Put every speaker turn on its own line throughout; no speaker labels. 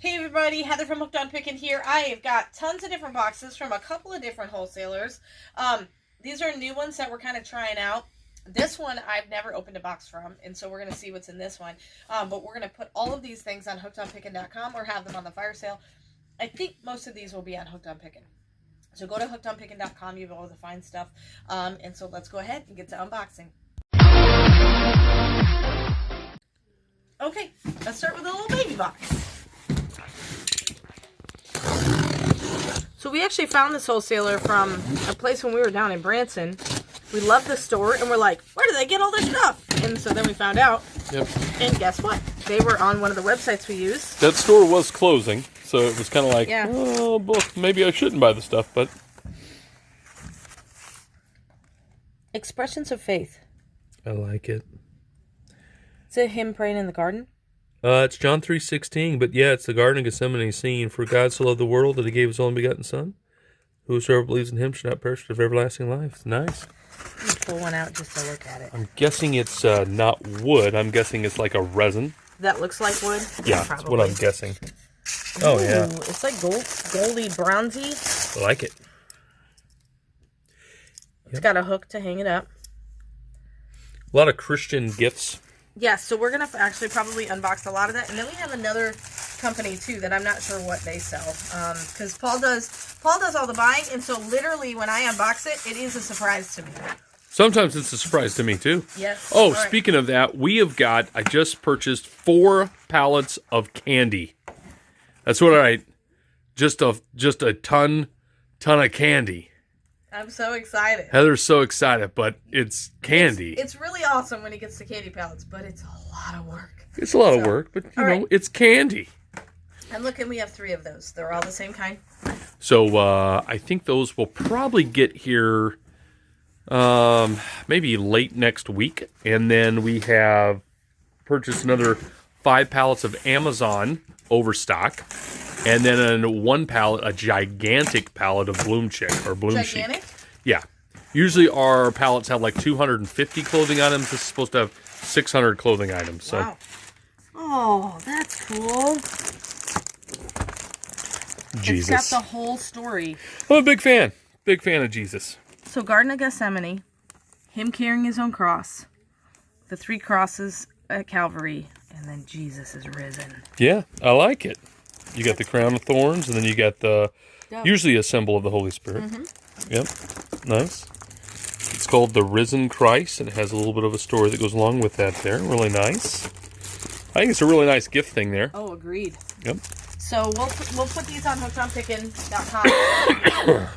Hey everybody, Heather from Hooked on Pickin here. I have got tons of different boxes from a couple of different wholesalers. These are new ones that we're kind of trying out. This one I've never opened a box from, and so we're going to see what's in this one. But we're going to put all of these things on hookedonpickin.com or have them on the fire sale. I think most of these will be on Hooked on Pickin. So go to hookedonpickin.com, you'll be able to find stuff. And so let's go ahead and get to unboxing. Okay, let's start with a little baby box. So we actually found this wholesaler from a place when we were down in Branson. We love the store, and we're like, where do they get all this stuff? And so then we found out.
Yep.
And guess what? They were on one of the websites we use.
That store was closing, so it was kind of like,
yeah.
Oh, well, maybe I shouldn't buy the stuff, but...
Expressions of faith.
I like it.
Is it him praying in the garden?
It's John 3:16, but yeah, it's the Garden of Gethsemane scene. For God so loved the world that he gave his only begotten Son. Whosoever believes in him should not perish but have everlasting life. It's nice.
Let me pull one out just to look at it.
I'm guessing it's not wood. I'm guessing it's like a resin.
That looks like wood?
Yeah, that's what I'm guessing. Oh, yeah.
It's like goldy, bronzy.
I like it.
It's got a hook to hang it up.
A lot of Christian gifts.
Yeah, so we're going to actually probably unbox a lot of that. And then we have another company, too, that I'm not sure what they sell. Because Paul does all the buying. And so literally when I unbox it, it is a surprise to me.
Sometimes it's a surprise to me, too.
Yes.
Oh, speaking of that, I just purchased 4 pallets of candy. That's what just a ton of candy.
I'm so excited.
Heather's so excited, but it's candy.
It's really awesome when he gets the candy pallets, but it's a lot of work.
It's a lot of work, but you know, it's candy.
And look, and we have 3 of those. They're all the same kind.
So I think those will probably get here maybe late next week. And then we have purchased another 5 pallets of Amazon overstock. And then 1 pallet, a gigantic pallet of Bloom Chic or Bloom Chic.
Gigantic?
Yeah. Usually our pallets have like 250 clothing items. This is supposed to have 600 clothing items. So.
Wow. Oh, that's cool.
Jesus.
It's got the whole story.
I'm a big fan. Big fan of Jesus.
So Garden of Gethsemane, him carrying his own cross, the 3 crosses at Calvary, and then Jesus is risen.
Yeah, I like it. You got the crown of thorns, and then you got usually a symbol of the Holy Spirit. Mm-hmm. Yep, nice. It's called the Risen Christ, and it has a little bit of a story that goes along with that there. Really nice. I think it's a really nice gift thing there.
Oh, agreed.
Yep.
So we'll put these on hookedonpickin.com.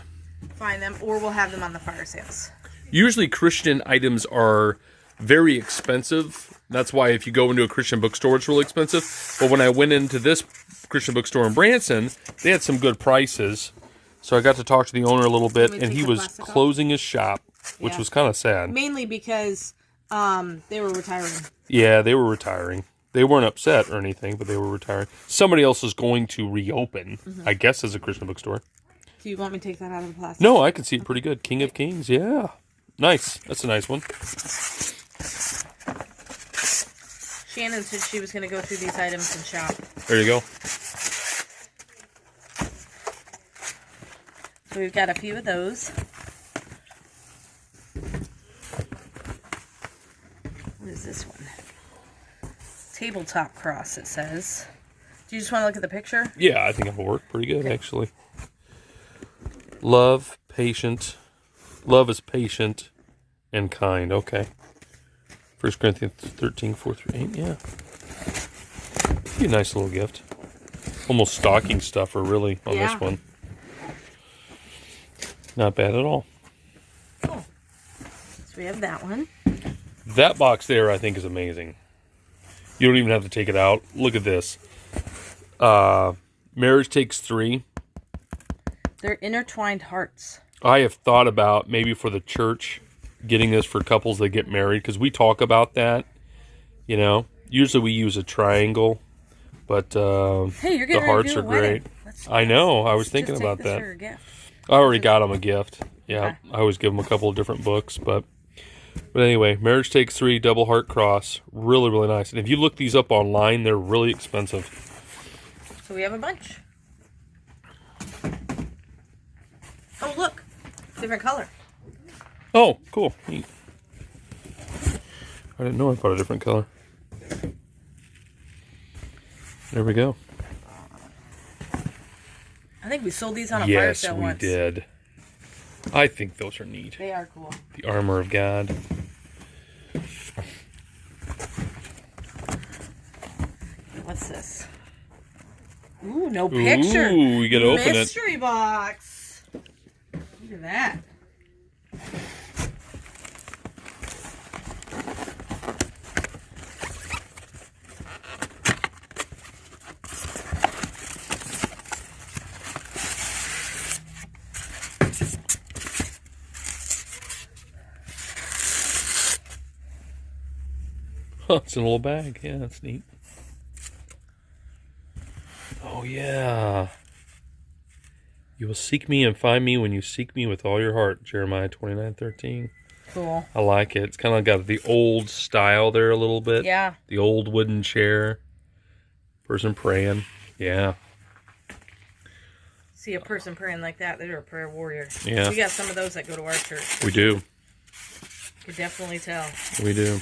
Find them, or we'll have them on the fire sales.
Usually Christian items are very expensive. That's why if you go into a Christian bookstore, it's really expensive. But when I went into this Christian bookstore in Branson, they had some good prices. So I got to talk to the owner a little bit, and he was closing his shop, which was kind of sad.
Mainly because they were retiring.
Yeah, they were retiring. They weren't upset or anything, but they were retiring. Somebody else is going to reopen, I guess, as a Christian bookstore.
Do you want me to take that out of the plastic?
No, I can see it pretty good. King of Kings, yeah. Nice. That's a nice one.
Shannon said she was going to go through these items and shop.
There you go.
So we've got a few of those. What is this one? Tabletop cross, it says. Do you just want to look at the picture?
Yeah, I think it'll work pretty good, actually. Love is patient and kind. Okay. 1 Corinthians 13, 4-8. Yeah. Be a nice little gift. Almost stocking stuffer, really, on this one. Not bad at all.
Cool. So we have that one.
That box there, I think, is amazing. You don't even have to take it out. Look at this. Marriage Takes 3.
They're intertwined hearts.
I have thought about maybe for the church getting this for couples that get married, because we talk about that. You know, usually we use a triangle, but
hey, you're the hearts are great.
I know. I was thinking about that. I already got them a gift. Yeah, okay. I always give them a couple of different books, but anyway, Marriage Takes 3, double heart cross, really, really nice. And if you look these up online, they're really expensive.
So we have a bunch. Oh, look. Different color.
Oh, cool. Neat. I didn't know I bought a different color. There we go.
I think we sold these on a fire sale once.
Yes, we did. I think those are neat.
They are cool.
The armor of God.
What's this? Ooh, no picture.
Ooh, you gotta open it.
Mystery box. Look at that.
Oh, it's in a little bag. Yeah, that's neat. Oh, yeah. You will seek me and find me when you seek me with all your heart. Jeremiah 29:13.
Cool.
I like it. It's kind of got the old style there a little bit.
Yeah.
The old wooden chair. Person praying. Yeah.
See a person praying like that, they're a prayer warrior.
Yeah.
We got some of those that go to our church.
We do.
Could definitely tell.
We do.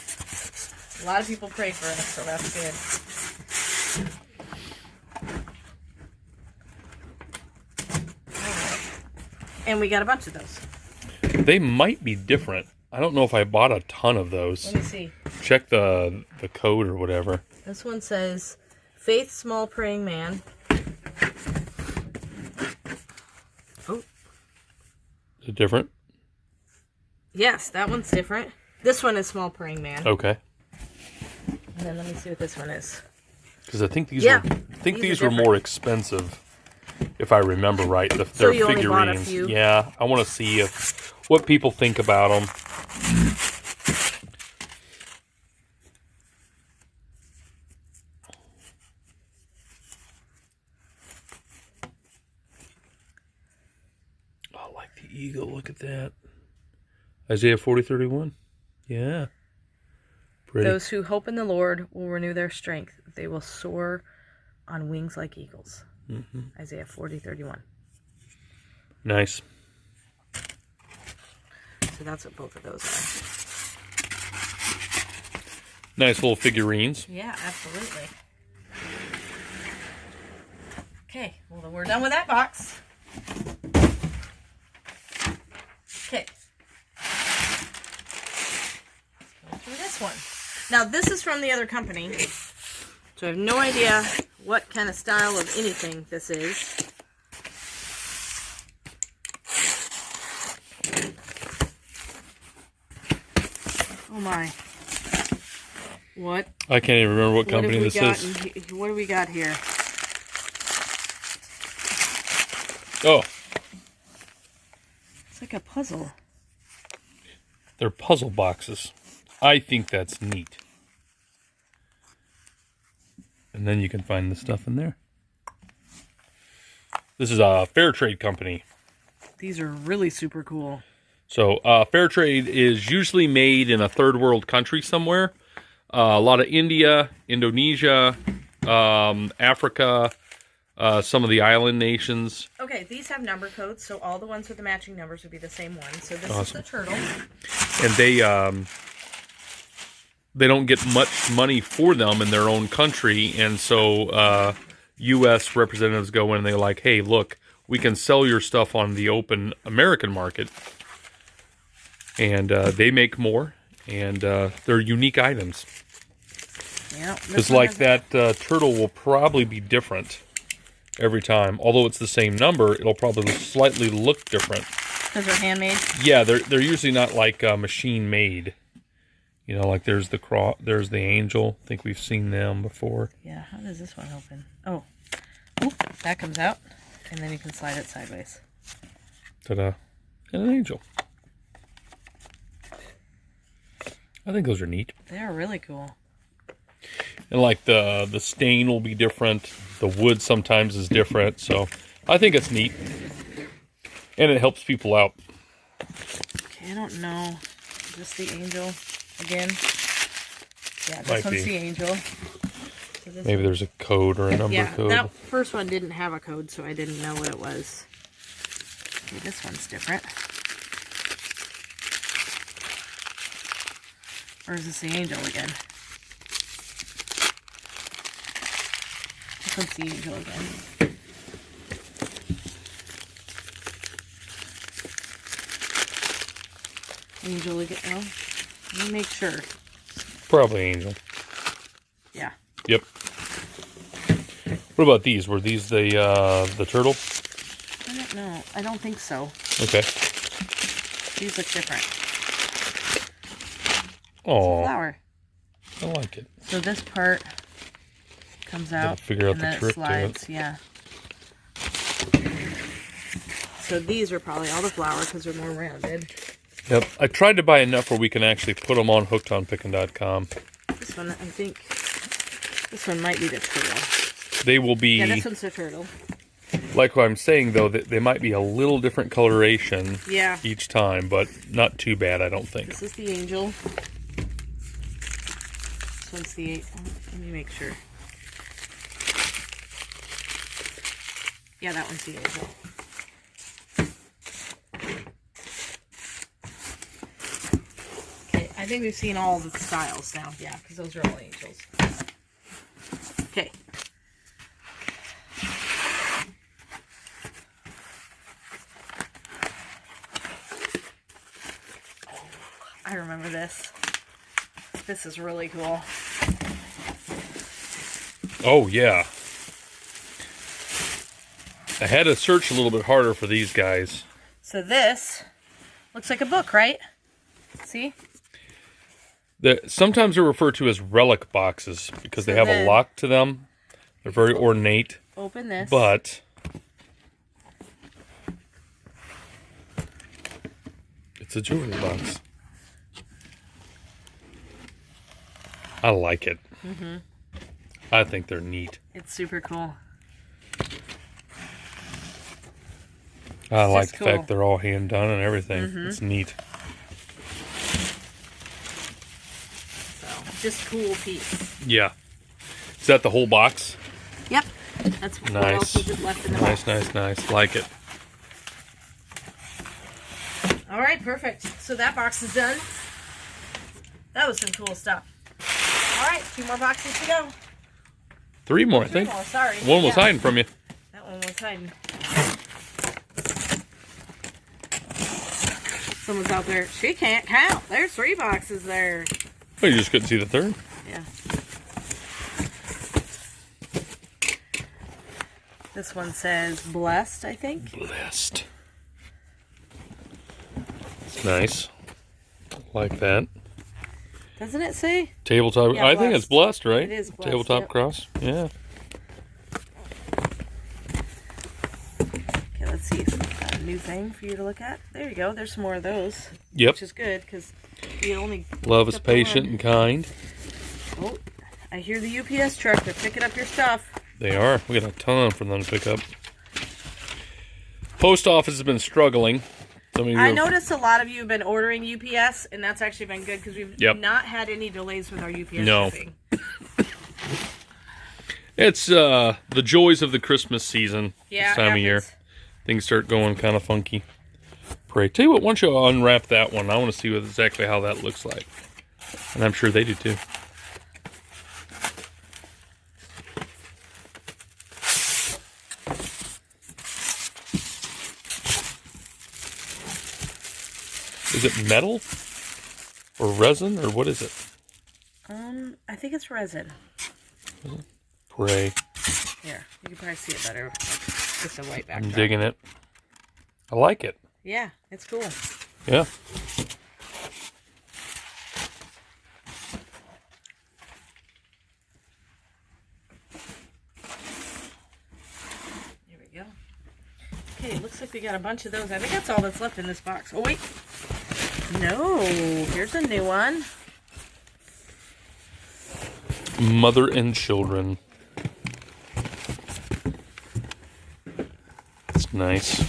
A lot of people pray for us, so that's good. And we got a bunch of those.
They might be different. I don't know if I bought a ton of those.
Let me see.
Check the code or whatever.
This one says, Faith Small Praying Man. Oh.
Is it different?
Yes, that one's different. This one is Small Praying Man.
Okay.
And then let me see what this one is.
Because I think these
these
were more expensive, if I remember right. They're
you only
figurines.
bought a few?
Yeah, I want to see what people think about them. I like the eagle. Look at that. Isaiah 40:31. Yeah. Pretty.
Those who hope in the Lord will renew their strength. They will soar on wings like eagles.
Mm-hmm.
Isaiah 40:31.
Nice.
So that's what both of those are.
Nice little figurines.
Yeah, absolutely. Okay, well then we're done with that box. Okay. Go through this one. Now this is from the other company, so I have no idea what kind of style of anything this is. Oh my. What?
I can't even remember what company this is.
What do we got here?
Oh.
It's like a puzzle.
They're puzzle boxes. I think that's neat. And then you can find the stuff in there. This is a fair trade company.
These are really super cool.
So fair trade is usually made in a third world country somewhere. A lot of India, Indonesia, Africa, some of the island nations.
Okay, these have number codes, so all the ones with the matching numbers would be the same one. So this
Awesome.
is the turtle.
And they don't get much money for them in their own country, and so U.S. representatives go in and they're like, hey, look, we can sell your stuff on the open American market, and they make more, and they're unique items.
Yeah,
because like that turtle will probably be different every time. Although it's the same number, it'll probably slightly look different.
Because they're handmade?
Yeah, they're usually not like machine made. You know, like there's the there's the angel. I think we've seen them before.
Yeah, how does this one open? Oh, oop, that comes out, and then you can slide it sideways.
Ta-da. And an angel. I think those are neat.
They are really cool.
And like the stain will be different. The wood sometimes is different. So I think it's neat. And it helps people out.
Okay, I don't know. Is this the angel again? Yeah, this
Might
one's
be.
the angel. So this
Maybe
one.
there's a code or a number code.
That first one didn't have a code, so I didn't know what it was. Okay, this one's different. Or is this the angel again? This one's the angel again. Angel again. Oh, let me make sure.
Probably angel.
Yeah.
Yep. What about these? Were these the turtle?
I don't know. I don't think so.
Okay.
These look different.
Oh,
Flower.
I like it.
So this part comes out.
Gotta figure out
and
the
then
trick
it slides.
to it.
Yeah. So these are probably all the flower because they're more rounded.
Yep. I tried to buy enough where we can actually put them on hookedonpickin.com.
This one, I think, this one might be the turtle.
They will be,
Yeah, this one's the turtle.
like what I'm saying though, that they might be a little different coloration
Yeah.
each time, but not too bad, I don't think.
This is the angel. This one's the eight. Let me make sure. Yeah, that one's the angel. Okay, I think we've seen all the styles now. Yeah, because those are all angels. Okay. I remember this. This is really cool.
Oh, yeah. I had to search a little bit harder for these guys.
So this looks like a book, right? See?
Sometimes they're referred to as relic boxes because they have a lock to them. They're very ornate.
Open this.
But it's a jewelry box. I like it. Mm-hmm. I think they're neat.
It's super cool.
I like the fact they're all hand done and everything.
Mm-hmm.
It's neat.
So, just cool piece.
Yeah. Is that the whole box?
Yep. That's what else is left in the box.
Nice. Like it.
All right, perfect. So that box is done. That was some cool stuff. All right, 2 more boxes to go.
3 more, I
3
think.
more, sorry.
One was hiding from you.
That one was hiding. Someone's out there. She can't count. There's 3 boxes there.
Oh, you just couldn't see the third?
Yeah. This one says blessed, I think.
Blessed. It's nice. Like that.
Doesn't it say?
Tabletop.
Yeah,
I think it's blessed, right?
It is blessed.
Tabletop
yep.
cross. Yeah.
Okay, let's see if we've got a new thing for you to look at. There you go. There's some more of those.
Yep.
Which is good because you only.
Love is patient and kind.
Oh, I hear the UPS truck. They're picking up your stuff.
They are. We got a ton for them to pick up. Post office has been struggling.
I noticed a lot of you have been ordering UPS, and that's actually been good because we've not had any delays with our UPS shipping.
It's the joys of the Christmas season this time of year. Things start going kind of funky. Pray. Tell you what, why don't you unwrap that one? I want to see exactly how that looks like. And I'm sure they do too. Is it metal or resin or what is it?
I think it's resin.
Pray.
Here, you can probably see it better. Just a white backdrop.
I'm digging it. I like it.
Yeah, it's cool.
Yeah.
There we go. Okay, looks like we got a bunch of those. I think that's all that's left in this box. Oh, wait. No, here's a new one.
Mother and children. It's nice.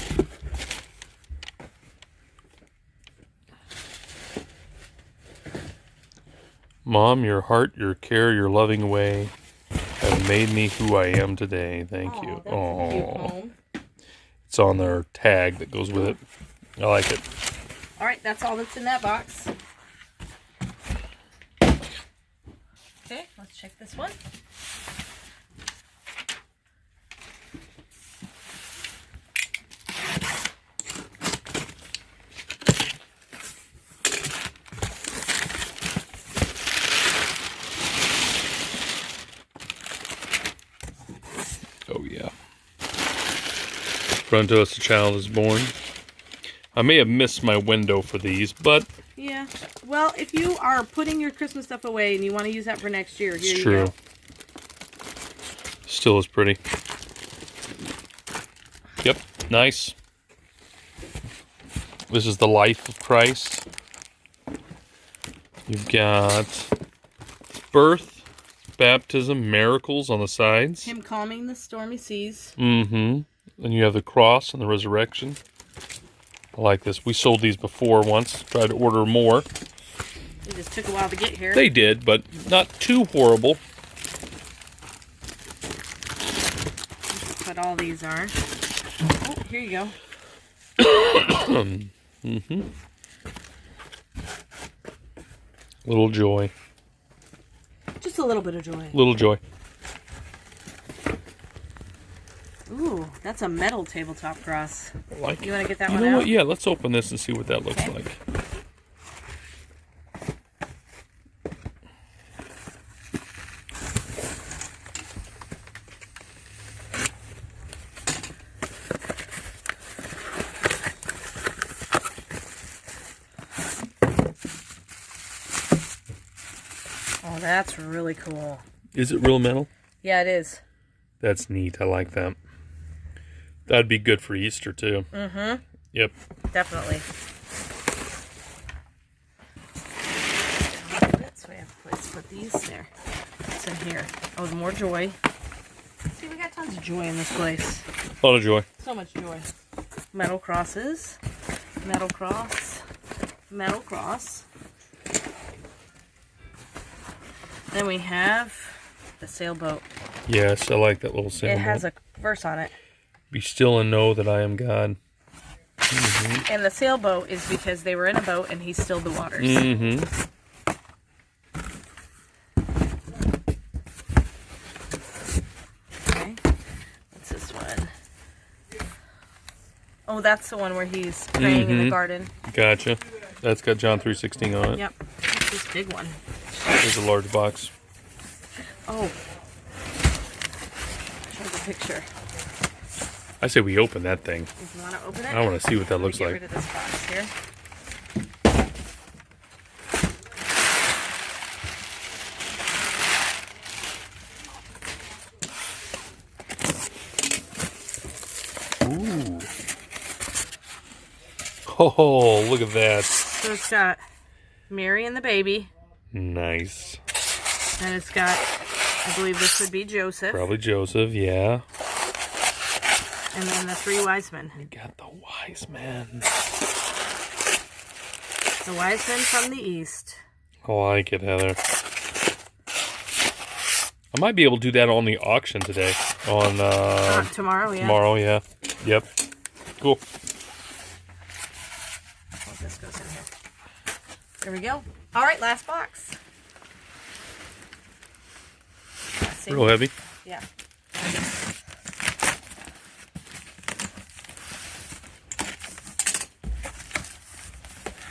Mom, your heart, your care, your loving way have made me who I am today. Thank you.
That's a cute home.
It's on their tag that goes with it. I like it.
All right, that's all that's in that box. Okay, let's check this one.
Oh, yeah. Unto us a child is born. I may have missed my window for these, but...
Yeah. Well, if you are putting your Christmas stuff away and you want to use that for next year, here you go.
Still is pretty. Yep. Nice. This is the life of Christ. You've got birth, baptism, miracles on the sides.
Him calming the stormy seas.
Mm-hmm. And you have the cross and the resurrection. I like this. We sold these before once. Tried to order more.
It just took a while to get here.
They did, but not too horrible.
What all these are. Oh, here you go.
Mm-hmm. Little joy.
Just a little bit of joy.
Little joy.
Ooh, that's a metal tabletop cross.
I like it.
You want to get that
you
one
know
out?
What? Yeah, let's open this and see what that looks like.
Oh, that's really cool.
Is it real metal?
Yeah, it is.
That's neat. I like that. That'd be good for Easter, too.
Mm-hmm.
Yep.
Definitely. So we have a place to put these there. What's in here? Oh, more joy. See, we got tons of joy in this place.
A lot of joy.
So much joy. Metal crosses. Metal cross. Metal cross. Then we have the sailboat.
Yes, I like that little sailboat.
It has a verse on it.
Be still and know that I am God. Mm-hmm.
And the sailboat is because they were in a boat and he stilled the waters.
Mm-hmm.
Okay. What's this one? Oh, that's the one where he's praying in the garden.
Gotcha. That's got John 3:16 on it.
Yep. What's this big one?
There's a large box.
Oh. Show the picture.
I say we open that thing.
If you want to open it,
I want to see what that looks
get
like.
rid of this box here.
Ooh. Oh, look at that.
So it's got Mary and the baby.
Nice.
And it's got, I believe this would be Joseph.
Probably Joseph, yeah.
And then the three wise men.
You got the wise men.
The wise men from the east.
I like it, Heather. I might be able to do that on the auction today. On
tomorrow, yeah.
Tomorrow, yeah. Yep. Cool.
Oh, this goes in here. There we go. All right, last box.
Real heavy.
Yeah.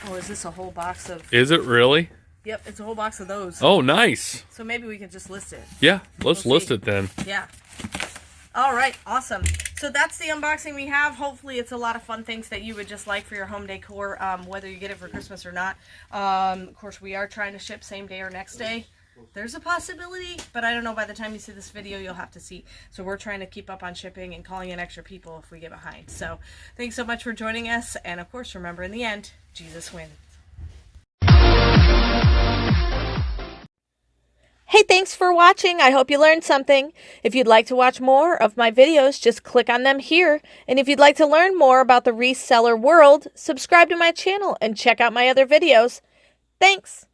Oh, is this a whole box of...
Is it really?
Yep, it's a whole box of those.
Oh, nice.
So maybe we can just list it.
Yeah, let's
We'll
list
see.
it then.
Yeah. All right, awesome. So that's the unboxing we have. Hopefully it's a lot of fun things that you would just like for your home decor, whether you get it for Christmas or not. Of course, we are trying to ship same day or next day. There's a possibility, but I don't know, by the time you see this video, you'll have to see. So we're trying to keep up on shipping and calling in extra people if we get behind. So thanks so much for joining us. And of course, remember, in the end, Jesus wins. Hey, thanks for watching. I hope you learned something. If you'd like to watch more of my videos, just click on them here. And if you'd like to learn more about the reseller world, subscribe to my channel and check out my other videos. Thanks.